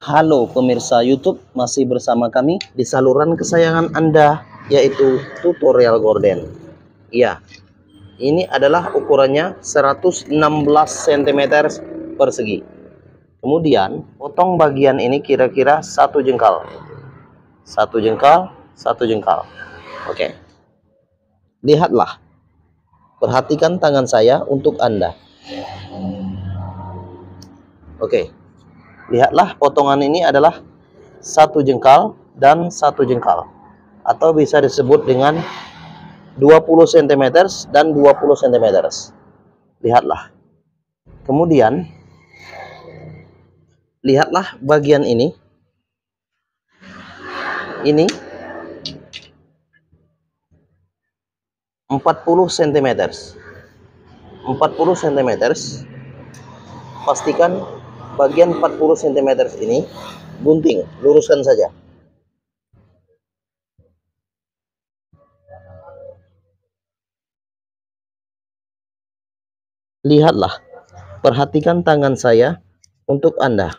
Halo pemirsa YouTube, masih bersama kami di saluran kesayangan Anda, yaitu tutorial gorden. Ya, ini adalah ukurannya 116 cm persegi. Kemudian, potong bagian ini kira-kira 1 jengkal. 1 jengkal, 1 jengkal. Oke. Lihatlah. Perhatikan tangan saya untuk Anda. Oke. Lihatlah, potongan ini adalah 1 jengkal dan 1 jengkal, atau bisa disebut dengan 20 cm dan 20 cm. Lihatlah. Kemudian lihatlah bagian ini. Ini 40 cm. 40 cm. Pastikan bagian 40 cm ini gunting, luruskan saja. Lihatlah, perhatikan tangan saya untuk Anda.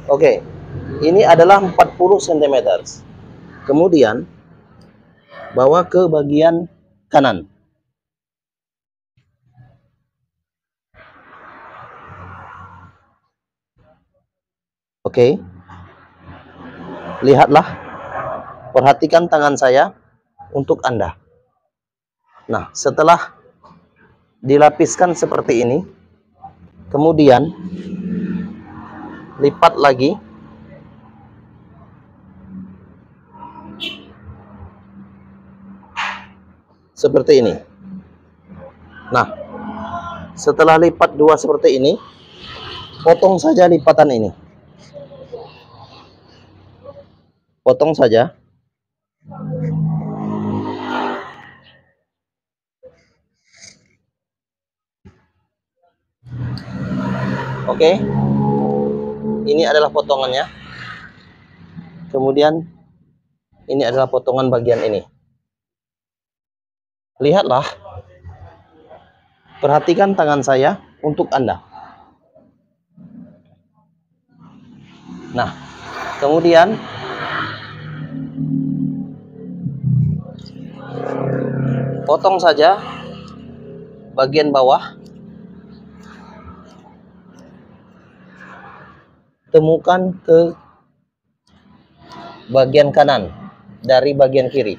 Oke, ini adalah 40 cm. Kemudian bawa ke bagian kanan. Oke. Lihatlah, perhatikan tangan saya untuk Anda. Nah, setelah dilapiskan seperti ini, kemudian lipat lagi. Seperti ini. Nah, setelah lipat dua seperti ini, potong saja lipatan ini. Potong saja. Oke. Ini adalah potongannya. Kemudian ini adalah potongan bagian ini. Lihatlah. Perhatikan tangan saya untuk Anda. Nah, kemudian potong saja bagian bawah. Temukan ke bagian kanan dari bagian kiri.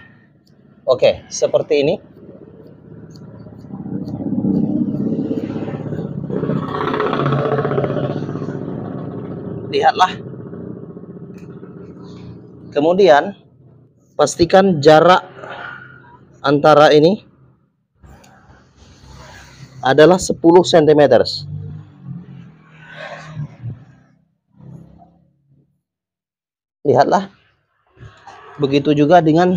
Oke, seperti ini. Lihatlah. Kemudian pastikan jarak antara ini adalah 10 cm. Lihatlah. Begitu juga dengan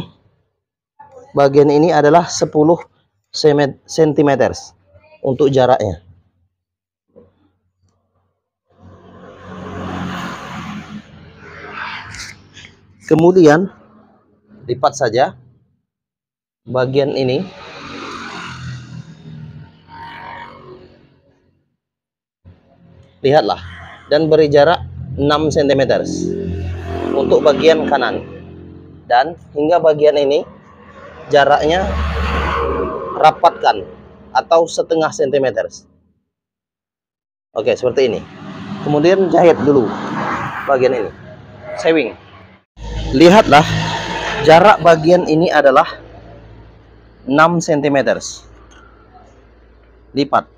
bagian ini adalah 10 cm untuk jaraknya. Kemudian lipat saja bagian ini. Lihatlah, dan beri jarak 6 cm untuk bagian kanan. Dan hingga bagian ini jaraknya rapatkan atau setengah cm. Oke, seperti ini. Kemudian jahit dulu bagian ini. Sewing. Lihatlah, jarak bagian ini adalah 6 cm. Lipat.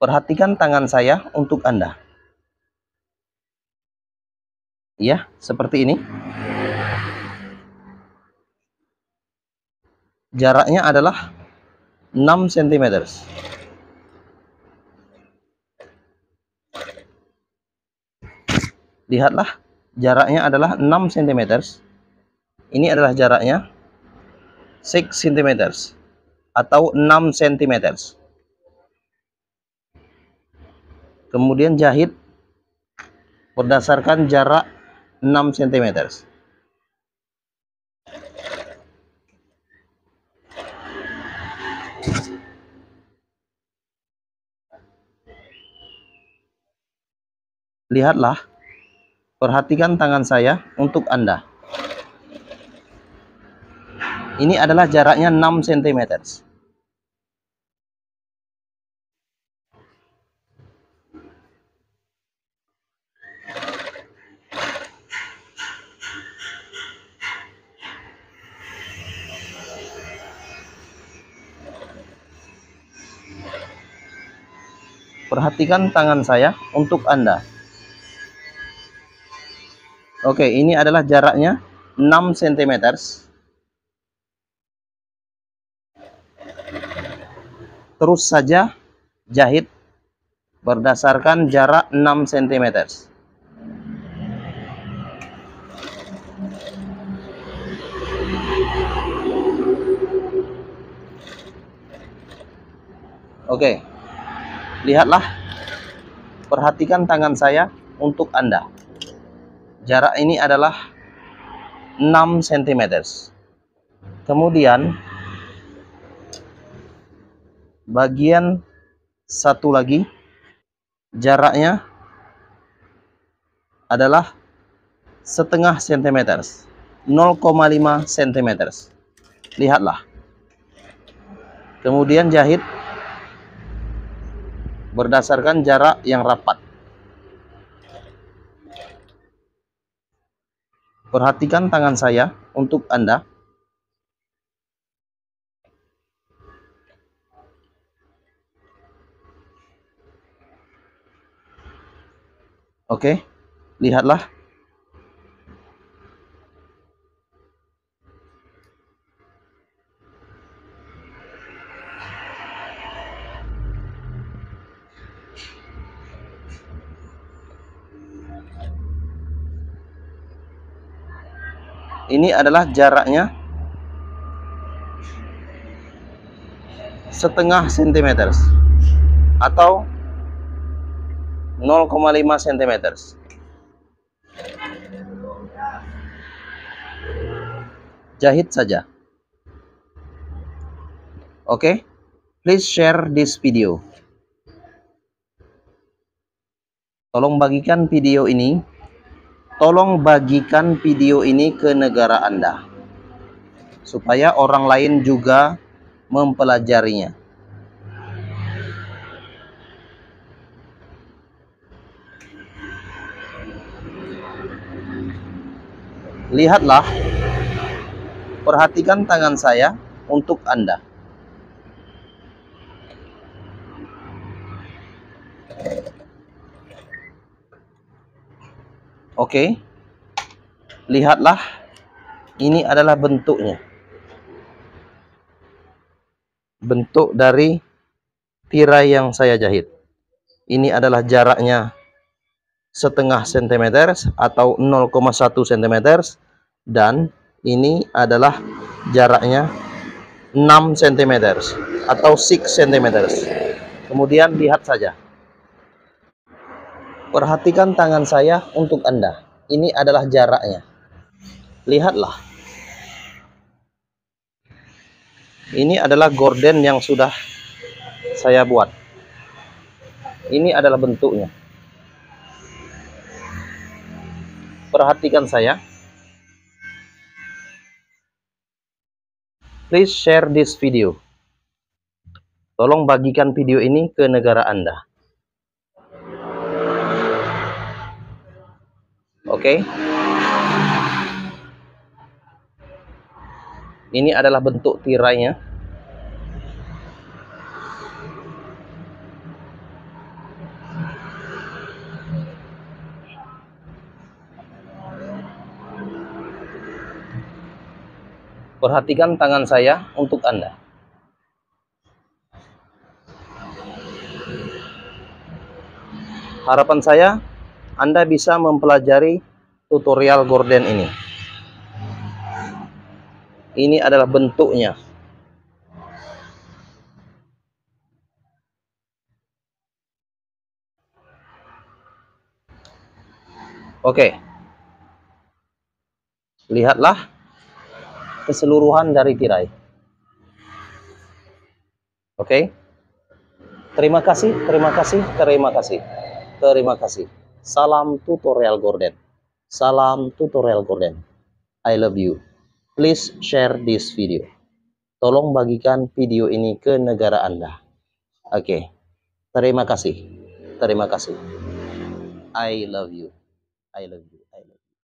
Perhatikan tangan saya untuk Anda. Ya, seperti ini. Jaraknya adalah 6 cm. Lihatlah, jaraknya adalah 6 cm. Ini adalah jaraknya 6 cm atau 6 cm. Kemudian jahit berdasarkan jarak 6 cm. Lihatlah, perhatikan tangan saya untuk Anda. Ini adalah jaraknya 6 cm. Perhatikan tangan saya untuk Anda. Oke, ini adalah jaraknya 6 cm. Terus saja jahit berdasarkan jarak 6 cm. Oke, lihatlah, perhatikan tangan saya untuk Anda. Jarak ini adalah 6 cm. Kemudian bagian satu lagi, jaraknya adalah setengah cm, 0,5 cm. Lihatlah. Kemudian jahit berdasarkan jarak yang rapat. Perhatikan tangan saya untuk Anda. Oke, lihatlah. Ini adalah jaraknya setengah cm atau 0,5 cm. Jahit saja. Oke, please share this video. Tolong bagikan video ini ke negara Anda, supaya orang lain juga mempelajarinya. Lihatlah, perhatikan tangan saya untuk Anda. Oke, lihatlah, ini adalah bentuknya. Bentuk dari tirai yang saya jahit. Ini adalah jaraknya setengah cm atau 0,1 cm, dan ini adalah jaraknya 6 cm atau 6 cm. Kemudian lihat saja. Perhatikan tangan saya untuk Anda. Ini adalah jaraknya. Lihatlah. Ini adalah gorden yang sudah saya buat. Ini adalah bentuknya. Perhatikan saya. Please share this video. Tolong bagikan video ini ke negara Anda. Oke. Ini adalah bentuk tirainya. Perhatikan tangan saya untuk Anda. Harapan saya, Anda bisa mempelajari tutorial gorden ini. Ini adalah bentuknya. Oke. Lihatlah keseluruhan dari tirai. Oke. Terima kasih, terima kasih, terima kasih. Terima kasih. Salam tutorial Gordon. Salam tutorial Gordon. I love you. Please share this video. Tolong bagikan video ini ke negara Anda. Oke. Terima kasih. Terima kasih. I love you. I love you.